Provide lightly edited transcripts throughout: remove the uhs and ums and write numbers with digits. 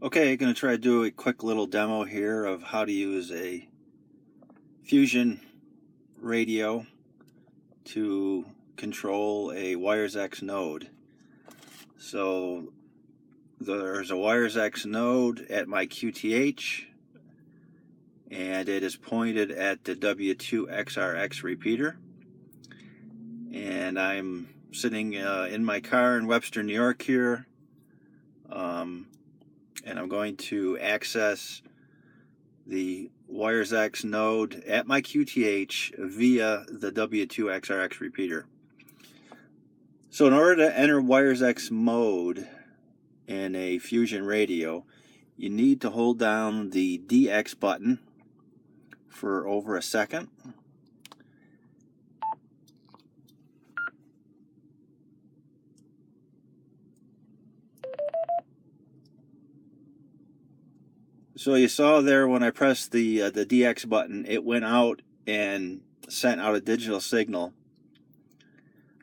Okay, going to try to do a quick little demo here of how to use a fusion radio to control a wiresx node. So there's a wiresx node at my QTH, and it is pointed at the W2 XARC repeater. And I'm sitting in my car in Webster, New York here. And I'm going to access the wiresx node at my QTH via the W2 XARC repeater. So in order to enter wiresx mode in a fusion radio, you need to hold down the DX button for over a second. So you saw there when I pressed the DX button, it went out and sent out a digital signal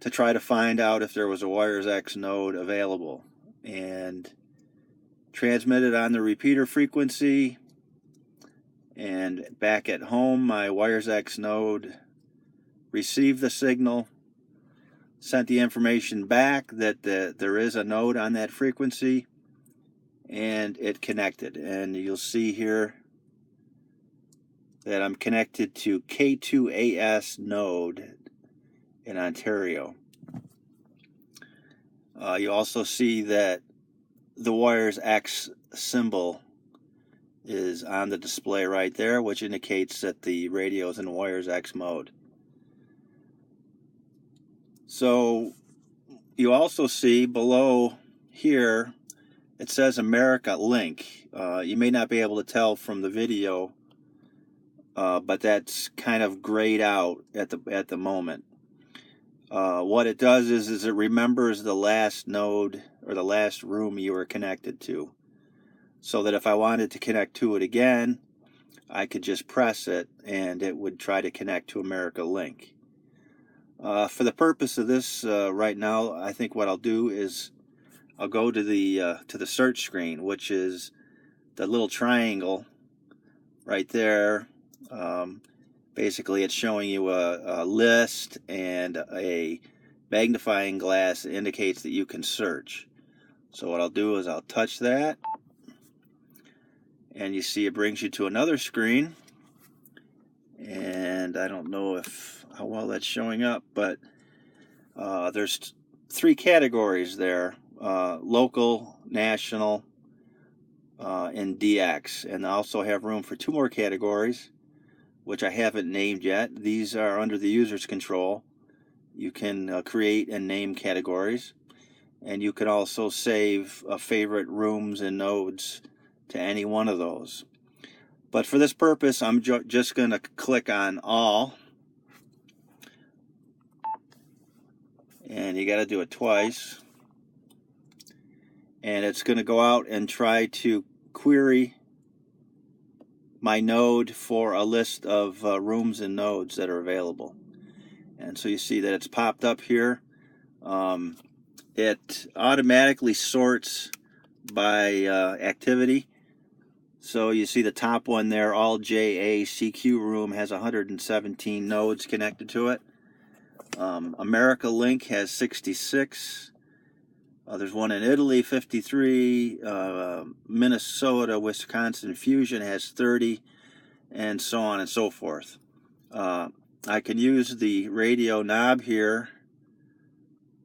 to try to find out if there was a wiresx node available, and transmitted on the repeater frequency. And back at home, my wiresx node received the signal, sent the information back that there is a node on that frequency, and it connected. And you'll see here that I'm connected to K2AS node in Ontario. You also see that the wiresx symbol is on the display right there, which indicates that the radio is in wiresx mode. So you also see below here, it says America Link. You may not be able to tell from the video, but that's kind of grayed out at the moment. What it does is it remembers the last node or the last room you were connected to, so that if I wanted to connect to it again, I could just press it and it would try to connect to America Link. For the purpose of this right now, I think what I'll do is I'll go to the search screen, which is the little triangle right there. Basically, it's showing you a list and a magnifying glass that indicates that you can search. So what I'll do is I'll touch that, and you see it brings you to another screen. And I don't know how well that's showing up, but there's 3 categories there: local, national, and DX. And I also have room for 2 more categories, which I haven't named yet. These are under the user's control. You can create and name categories, and you can also save favorite rooms and nodes to any one of those. But for this purpose, I'm just going to click on all, and you got to do it twice, and it's going to go out and try to query my node for a list of rooms and nodes that are available. And so you see that it's popped up here. It automatically sorts by activity. So you see the top one there, all JACQ room, has 117 nodes connected to it. America Link has 66. There's one in Italy, 53. Minnesota, Wisconsin Fusion has 30, and so on and so forth. I can use the radio knob here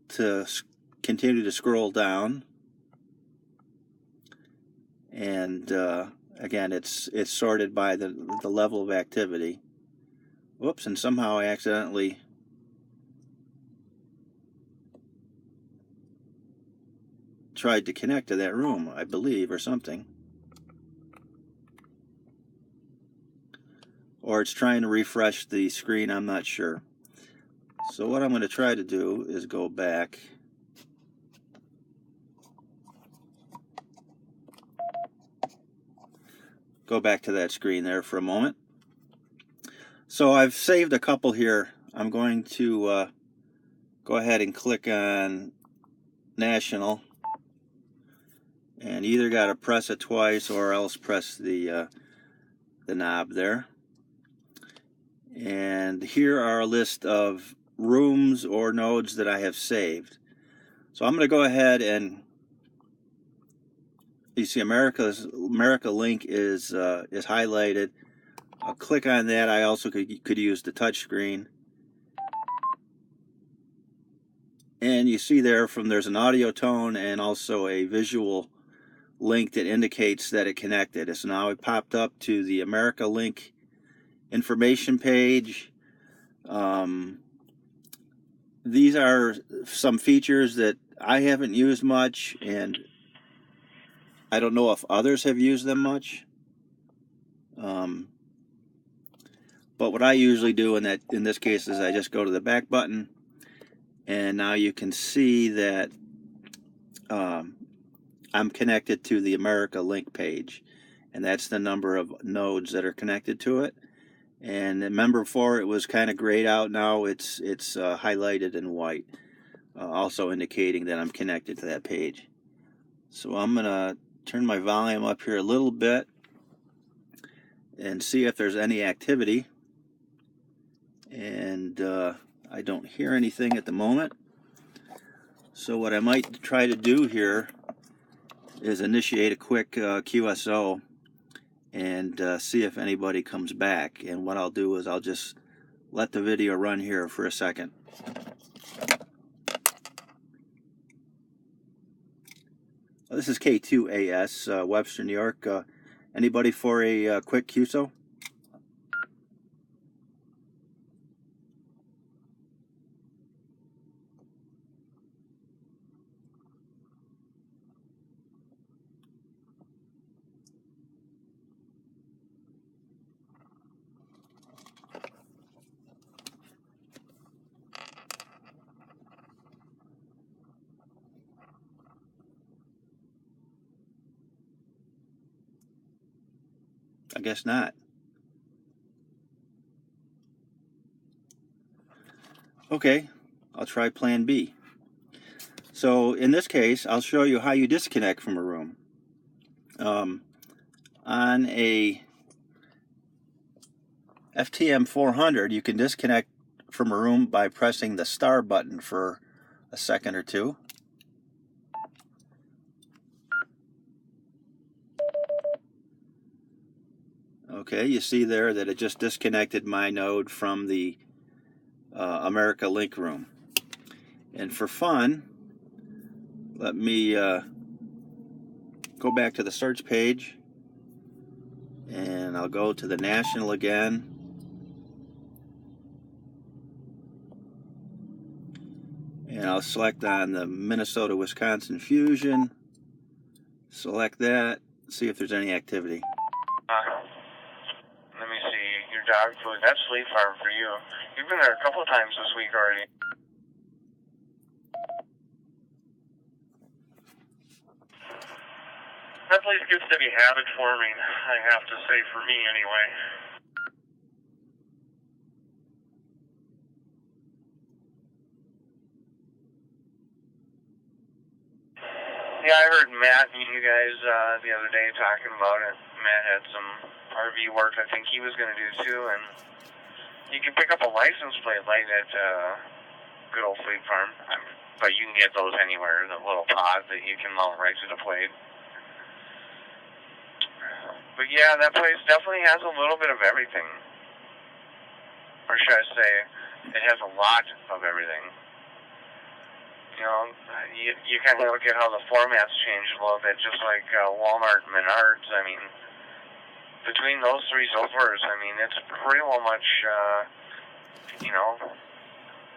to continue to scroll down, and again, it's sorted by the level of activity. Whoops, and somehow I accidentally tried to connect to that room, I believe, or something. Or it's trying to refresh the screen, I'm not sure. So what I'm going to try to do is go back. Go back to that screen there for a moment. So I've saved a couple here. I'm going to go ahead and click on National. and you either got to press it twice or else press the knob there. And here are a list of rooms or nodes that I have saved. So I'm going to go ahead and, you see America link is highlighted. I'll click on that. I also could use the touch screen. And you see there's an audio tone and also a visual link that indicates that it connected. So now it popped up to the America link information page. These are some features that I haven't used much, and I don't know if others have used them much. But what I usually do in this case is I just go to the back button, and now you can see that I'm connected to the America link page, and that's the number of nodes that are connected to it. And remember, before it was kind of grayed out. Now it's highlighted in white, also indicating that I'm connected to that page. So I'm gonna turn my volume up here a little bit and see if there's any activity. And I don't hear anything at the moment. So what I might try to do here is initiate a quick QSO and see if anybody comes back. And what I'll do is I'll just let the video run here for a second. This is K2AS, Webster, New York. Anybody for a quick QSO? I guess not. Okay, I'll try plan B. So in this case, I'll show you how you disconnect from a room. On a FTM 400, you can disconnect from a room by pressing the star button for a second or two. Okay, you see there that it just disconnected my node from the America link room. And for fun, let me go back to the search page, and I'll go to the national again. And I'll select on the Minnesota-Wisconsin fusion. Select that, see if there's any activity. Let me see, your dog food, that's Sleep Farm for you. You've been there a couple of times this week already. That place gets to be habit forming, I have to say, for me anyway. Yeah, I heard Matt and you guys the other day talking about it. Matt had some RV work I think he was going to do too, and you can pick up a license plate like that good old Fleet Farm, but you can get those anywhere, the little pod that you can mount right to the plate. But yeah, that place definitely has a little bit of everything. Or should I say, it has a lot of everything. You know, you kind of look at how the formats changed a little bit, just like Walmart and Menards. I mean, between those three stores, I mean, it's pretty well much, you know,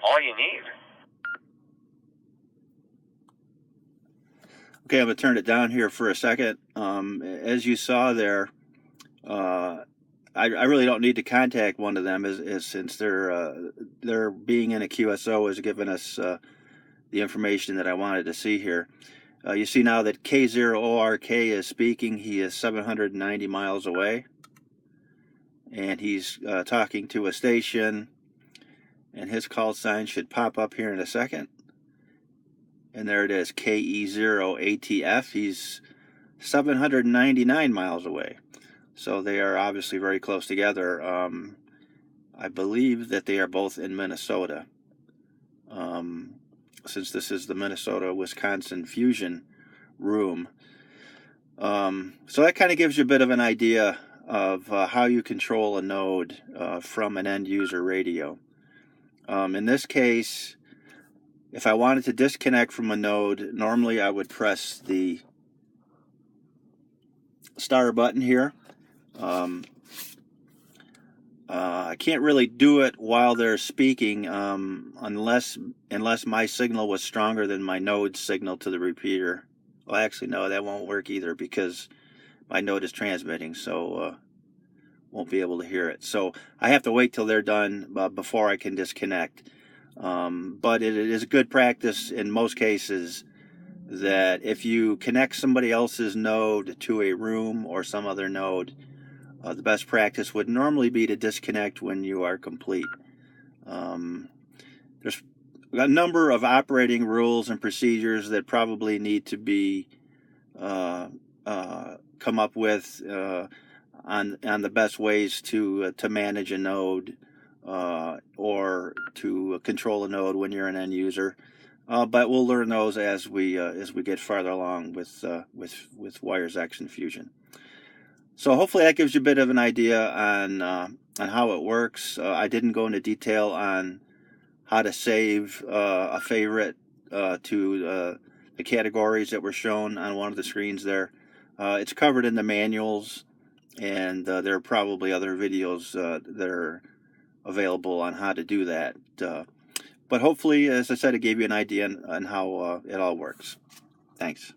all you need. Okay, I'm going to turn it down here for a second. As you saw there, I really don't need to contact one of them, since they're being in a QSO has given us the information that I wanted to see here. You see now that K0ORK is speaking. He is 790 miles away, and he's talking to a station, and his call sign should pop up here in a second. And there it is, KE0ATF. He's 799 miles away. So they are obviously very close together. I believe that they are both in Minnesota. Since this is the Minnesota-Wisconsin fusion room. So that kind of gives you a bit of an idea of how you control a node from an end user radio. In this case, if I wanted to disconnect from a node, normally I would press the star button here. I can't really do it while they're speaking unless my signal was stronger than my node's signal to the repeater. Well, actually, no, that won't work either because my node is transmitting, so won't be able to hear it. So I have to wait till they're done before I can disconnect. But it is a good practice in most cases that if you connect somebody else's node to a room or some other node, the best practice would normally be to disconnect when you are complete. There's a number of operating rules and procedures that probably need to be come up with on the best ways to manage a node or to control a node when you're an end user. But we'll learn those as we get farther along with wiresx and fusion. So hopefully that gives you a bit of an idea on how it works. I didn't go into detail on how to save a favorite to the categories that were shown on one of the screens there. It's covered in the manuals, and there are probably other videos that are available on how to do that. But hopefully, as I said, it gave you an idea on how it all works. Thanks.